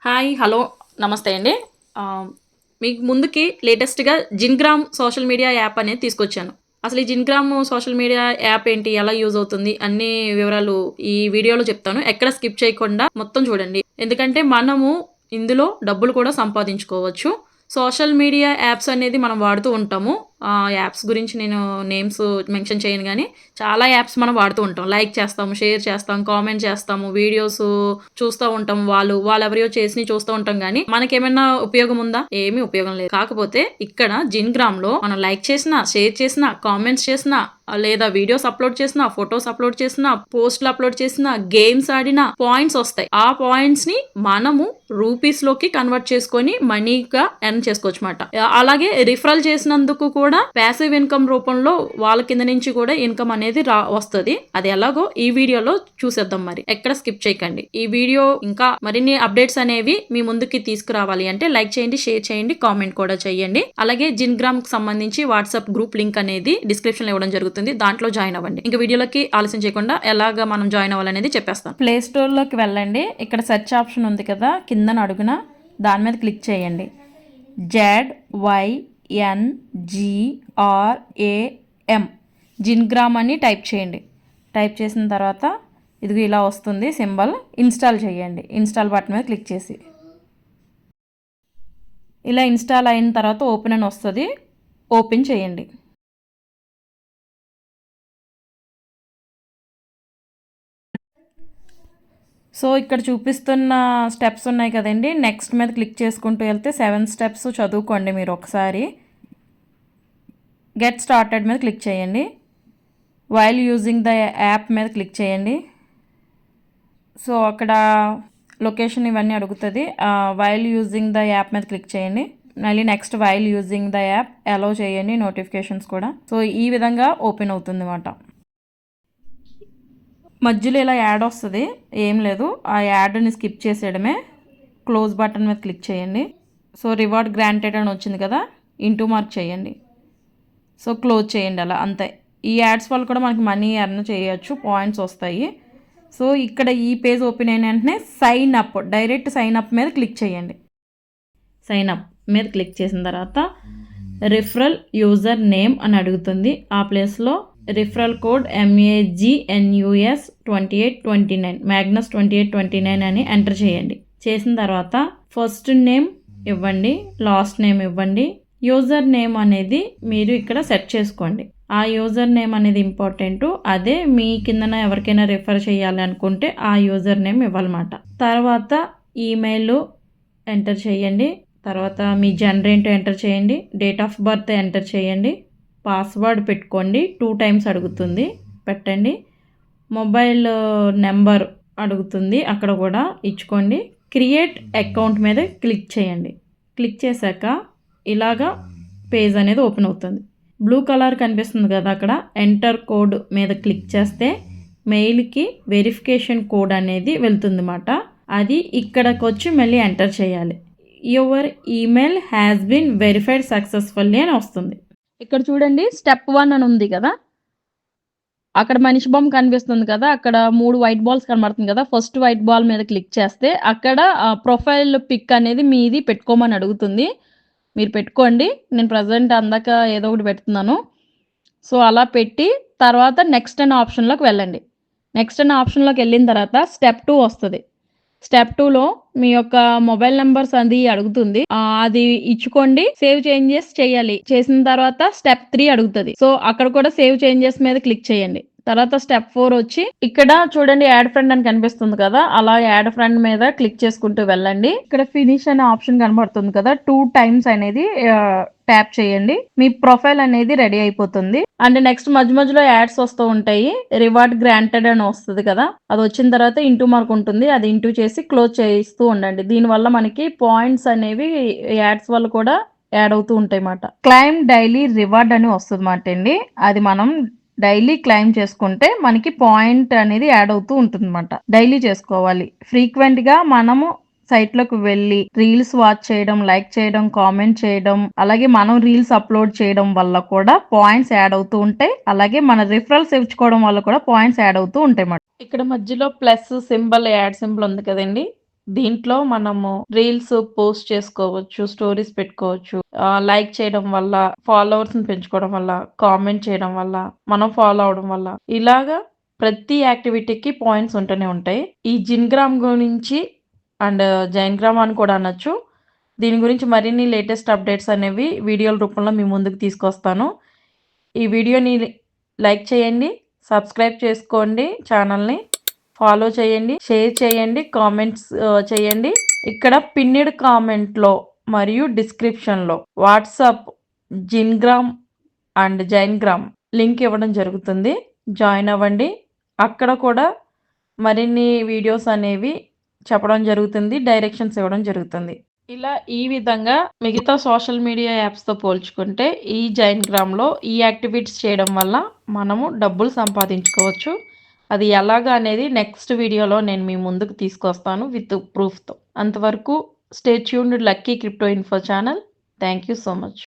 Hi. Hello. నమస్తే అండి. ఆహ్, మీకు ముందుకి లేటెస్ట్‌గా జిన్‌గ్రామ్ సోషల్ మీడియా యాప్ అనేది తీసుకొచ్చాను. అసలు ఈ జిన్‌గ్రామ్ సోషల్ మీడియా యాప్ ఏంటి? ఎలా యూజ్ అవుతుంది? అన్ని వివరాలు ఈ వీడియోలో చెప్తాను. ఎక్కడ స్కిప్ చేయకుండా మొత్తం చూడండి. ఎందుకంటే మనము ఇందులో డబ్బులు కూడా సంపాదించుకోవచ్చు. సోషల్ మీడియా యాప్స్ అనేది మనం వాడుతూ ఉంటాము. యాప్స్ గురించి నేను నేమ్స్ మెన్షన్ చేయను గానీ, చాలా యాప్స్ మనం వాడుతూ ఉంటాం. లైక్ చేస్తాము, షేర్ చేస్తాం, కామెంట్ చేస్తాము, వీడియోస్ చూస్తా ఉంటాం. వాళ్ళెవరియో చేసినయి చూస్తూ ఉంటాం గానీ, మనకేమైనా ఉపయోగం ఉందా? ఏమీ ఉపయోగం లేదు. కాకపోతే ఇక్కడ జిన్‌గ్రామ్‌లో మనం లైక్ చేసినా, షేర్ చేసినా, కామెంట్స్ చేసినా, లేదా వీడియోస్ అప్‌లోడ్ చేసినా, ఫోటోస్ అప్‌లోడ్ చేసినా, పోస్ట్‌లు అప్‌లోడ్ చేసినా, గేమ్స్ ఆడినా పాయింట్స్ ఒస్తాయి. ఆ పాయింట్స్‌ని మనము రూపీస్‌లోకి కన్వర్ట్ చేసుకొని మనీగా ఎర్న్ చేసుకోవచ్చుమాట. అలాగే రిఫరల్ చేసినందుకు కూడా పాసివ్ ఇన్‌కమ్ రూపంలో వాళ్ళ కింద నుంచి కూడా ఇన్‌కమ్ అనేది వస్తది. అది ఎలాగో ఈ వీడియోలో చూసేద్దాం మరి. ఎక్కడ స్కిప్ చేయకండి. ఈ వీడియో ఇంకా మరిన్ని అప్డేట్స్ అనేవి మీ ముందుకి తీసుకురావాలి అంటే లైక్ చేయండి, షేర్ చేయండి, కామెంట్ కూడా చేయండి. అలాగే జిన్‌గ్రామ్‌కి సంబంధించి వాట్సాప్ గ్రూప్ లింక్ అనేది డిస్క్రిప్షన్‌లో ఇవ్వడం జరుగుతుంది. దాంట్లో జాయిన్ అవ్వండి. ఇంక వీడియోలోకి ఆలస్యం చేయకుండా ఎలాగా మనం జాయిన్ అవ్వాలనేది చెప్పేస్తాను. ప్లే స్టోర్‌లోకి వెళ్ళండి. ఇక్కడ సెర్చ్ ఆప్షన్ ఉంది కదా, కిందన అడుగున దాని మీద క్లిక్ చేయండి. ZYNGRAM జిన్‌గ్రామ్ అని టైప్ చేయండి. టైప్ చేసిన తర్వాత ఇదిగో ఇలా వస్తుంది సింబల్. ఇన్స్టాల్ చేయండి. ఇన్స్టాల్ బటన్ మీద క్లిక్ చేసి ఇలా ఇన్స్టాల్ అయిన తర్వాత ఓపెన్ అని వస్తుంది. ఓపెన్ చేయండి. సో ఇక్కడ చూపిస్తున్న స్టెప్స్ ఉన్నాయి కదండి, నెక్స్ట్ మీద క్లిక్ చేసుకుంటూ వెళ్తే 7 స్టెప్స్ చదువుకోండి మీరు ఒకసారి. గెట్ స్టార్టెడ్ మీద క్లిక్ చేయండి. వైల్ యూజింగ్ ద యాప్ మీద క్లిక్ చేయండి. సో అక్కడ లొకేషన్ ఇవన్నీ అడుగుతుంది. వైల్ యూజింగ్ ద యాప్ మీద క్లిక్ చేయండి. మళ్ళీ next while using the app allow చేయండి, నోటిఫికేషన్స్ కూడా. సో ఈ విధంగా ఓపెన్ అవుతుంది అన్నమాట. మధ్యలో ఇలా యాడ్ వస్తుంది, ఏం లేదు, ఆ యాడ్ని స్కిప్ చేసేయడమే. క్లోజ్ బటన్ మీద క్లిక్ చేయండి. సో రివార్డ్ గ్రాంటెడ్ అని వచ్చింది కదా, ఇంటూ మార్క్ చేయండి. సో క్లోజ్ చేయండి. అలా అంతే. ఈ యాడ్స్ వల్ల కూడా మనకి మనీ ఎర్న్ చేయొచ్చు, పాయింట్స్ వస్తాయి. సో ఇక్కడ ఈ పేజ్ ఓపెన్ అయిన వెంటనే sign up, direct sign up మీద క్లిక్ చేయండి. సైన్ అప్ మీద క్లిక్ చేసిన తర్వాత రిఫరల్ యూజర్ నేమ్ అని అడుగుతుంది. ఆ ప్లేస్లో రిఫరల్ కోడ్ MAGNUS 2829 మ్యాగ్నస్ 2829 అని ఎంటర్ చేయండి. చేసిన తర్వాత ఫస్ట్ నేమ్ ఇవ్వండి, లాస్ట్ నేమ్ ఇవ్వండి. యూజర్ నేమ్ అనేది మీరు ఇక్కడ సెట్ చేసుకోండి. ఆ యూజర్ నేమ్ అనేది ఇంపార్టెంట్. అదే మీ కిందన ఎవరికైనా రిఫర్ చేయాలి అనుకుంటే ఆ యూజర్ నేమ్ ఇవ్వాలన్నమాట. తర్వాత ఈమెయిల్ ఎంటర్ చేయండి. తర్వాత మీ జనరేట్ ఎంటర్ చేయండి. డేట్ ఆఫ్ బర్త్ ఎంటర్ చేయండి. పాస్వర్డ్ పెట్టుకోండి. 2 టైమ్స్ అడుగుతుంది, పెట్టండి. మొబైల్ నెంబర్ అడుగుతుంది, అక్కడ కూడా ఇచ్చుకోండి. క్రియేట్ అకౌంట్ మీద క్లిక్ చేయండి. క్లిక్ చేశాక ఇలాగా పేజ్ అనేది ఓపెన్ అవుతుంది. బ్లూ కలర్ కనిపిస్తుంది కదా, అక్కడ ఎంటర్ కోడ్ మీద క్లిక్ చేస్తే మెయిల్కి వెరిఫికేషన్ కోడ్ అనేది వెళ్తుంది అన్నమాట. అది ఇక్కడికి వచ్చి మళ్ళీ ఎంటర్ చేయాలి. Your email has been verified successfully అని వస్తుంది. ఇక్కడ చూడండి, స్టెప్ 1 అని ఉంది కదా, అక్కడ మనిషి బొమ్మ కనిపిస్తుంది కదా, అక్కడ 3 వైట్ బాల్స్ కనబడుతుంది కదా. ఫస్ట్ వైట్ బాల్ మీద క్లిక్ చేస్తే అక్కడ ప్రొఫైల్ పిక్ అనేది మీది పెట్టుకోమని అడుగుతుంది. మీరు పెట్టుకోండి. నేను ప్రజెంట్ అందాక ఏదో ఒకటి పెడుతున్నాను. సో అలా పెట్టి తర్వాత నెక్స్ట్ అనే ఆప్షన్లోకి వెళ్ళండి. నెక్స్ట్ అనే ఆప్షన్లోకి వెళ్ళిన తర్వాత స్టెప్ 2 వస్తుంది. స్టెప్ 2లో మీ యొక్క మొబైల్ నెంబర్స్ అది అడుగుతుంది. అది ఇచ్చుకోండి. సేవ్ చేంజెస్ చేయాలి. చేసిన తర్వాత స్టెప్ 3 అడుగుతుంది. సో అక్కడ కూడా సేవ్ చేంజెస్ మీద క్లిక్ చేయండి. తర్వాత స్టెప్ 4 వచ్చి ఇక్కడ చూడండి, యాడ్ ఫ్రెండ్ అని కనిపిస్తుంది కదా, అలా యాడ్ ఫ్రెండ్ మీద క్లిక్ చేసుకుంటూ వెళ్ళండి. ఇక్కడ ఫినిష్ అనే ఆప్షన్ కనబడుతుంది కదా, 2 టైమ్స్ అనేది ట్యాప్ చేయండి. మీ ప్రొఫైల్ అనేది రెడీ అయిపోతుంది. అండ్ నెక్స్ట్ మధ్య మధ్యలో యాడ్స్ వస్తూ ఉంటాయి. రివార్డ్ గ్రాంటెడ్ అని వస్తుంది కదా, అది వచ్చిన తర్వాత ఇంటూ మార్క్ ఉంటుంది, అది ఇంటూ చేసి క్లోజ్ చేయిస్తూ ఉండండి. దీనివల్ల మనకి పాయింట్స్ అనేవి యాడ్స్ వల్ల కూడా యాడ్ అవుతూ ఉంటాయి అన్నమాట. క్లైమ్ డైలీ రివార్డ్ అని వస్తుంది అన్నమాట అండి. అది మనం డైలీ క్లైమ్ చేసుకుంటే మనకి పాయింట్ అనేది యాడ్ అవుతూ ఉంటుంది అన్నమాట. డైలీ చేసుకోవాలి. ఫ్రీక్వెంట్గా మనము సైట్లోకి వెళ్ళి రీల్స్ వాచ్ చేయడం, లైక్ చేయడం, కామెంట్ చేయడం, అలాగే మనం రీల్స్ అప్లోడ్ చేయడం వల్ల కూడా పాయింట్స్ యాడ్ అవుతూ ఉంటాయి. అలాగే మన రిఫరల్స్ ఇచ్చుకోవడం వల్ల కూడా పాయింట్స్ యాడ్ అవుతూ ఉంటాయి అన్నమాట. ఇక్కడ మధ్యలో ప్లస్ సింబల్, యాడ్ సింబల్ ఉంది కదండి, దీంట్లో మనము రీల్స్ పోస్ట్ చేసుకోవచ్చు, స్టోరీస్ పెట్టుకోవచ్చు. లైక్ చేయడం వల్ల, ఫాలోవర్స్‌ని పెంచుకోవడం వల్ల, కామెంట్ చేయడం వల్ల, మనం ఫాలో అవ్వడం వల్ల, ఇలాగా ప్రతి యాక్టివిటీకి పాయింట్స్ ఉంటూనే ఉంటాయి. ఈ జిన్‌గ్రామ్ గురించి అండ్ జైన్‌గ్రామ్ అని కూడా అనొచ్చు. దీని గురించి మరిన్ని లేటెస్ట్ అప్డేట్స్ అనేవి వీడియోల రూపంలో మీ ముందుకు తీసుకొస్తాను. ఈ వీడియోని లైక్ చేయండి, సబ్స్క్రైబ్ చేసుకోండి ఛానల్‌ని. ఫాలో చేయండి, షేర్ చేయండి, కామెంట్స్ చేయండి. ఇక్కడ పిన్నిడ్ కామెంట్‌లో మరియు డిస్క్రిప్షన్‌లో వాట్సాప్, జిన్‌గ్రామ్ అండ్ జైన్‌గ్రామ్ లింక్ ఇవ్వడం జరుగుతుంది. జాయిన్ అవ్వండి. అక్కడ కూడా మరిన్ని వీడియోస్ అనేవి చెప్పడం జరుగుతుంది. డైరెక్షన్స్ ఇవ్వడం జరుగుతుంది. ఇలా ఈ విధంగా మిగతా సోషల్ మీడియా యాప్స్‌తో పోల్చుకుంటే ఈ జైన్‌గ్రామ్‌లో ఈ యాక్టివిటీస్ చేయడం వల్ల మనము డబ్బులు సంపాదించుకోవచ్చు. అది ఎలాగా అనేది నెక్స్ట్ వీడియోలో నేను మీ ముందుకు తీసుకొస్తాను విత్ ప్రూఫ్‌తో. అంతవరకు stay tuned lucky crypto info channel. Thank you so much.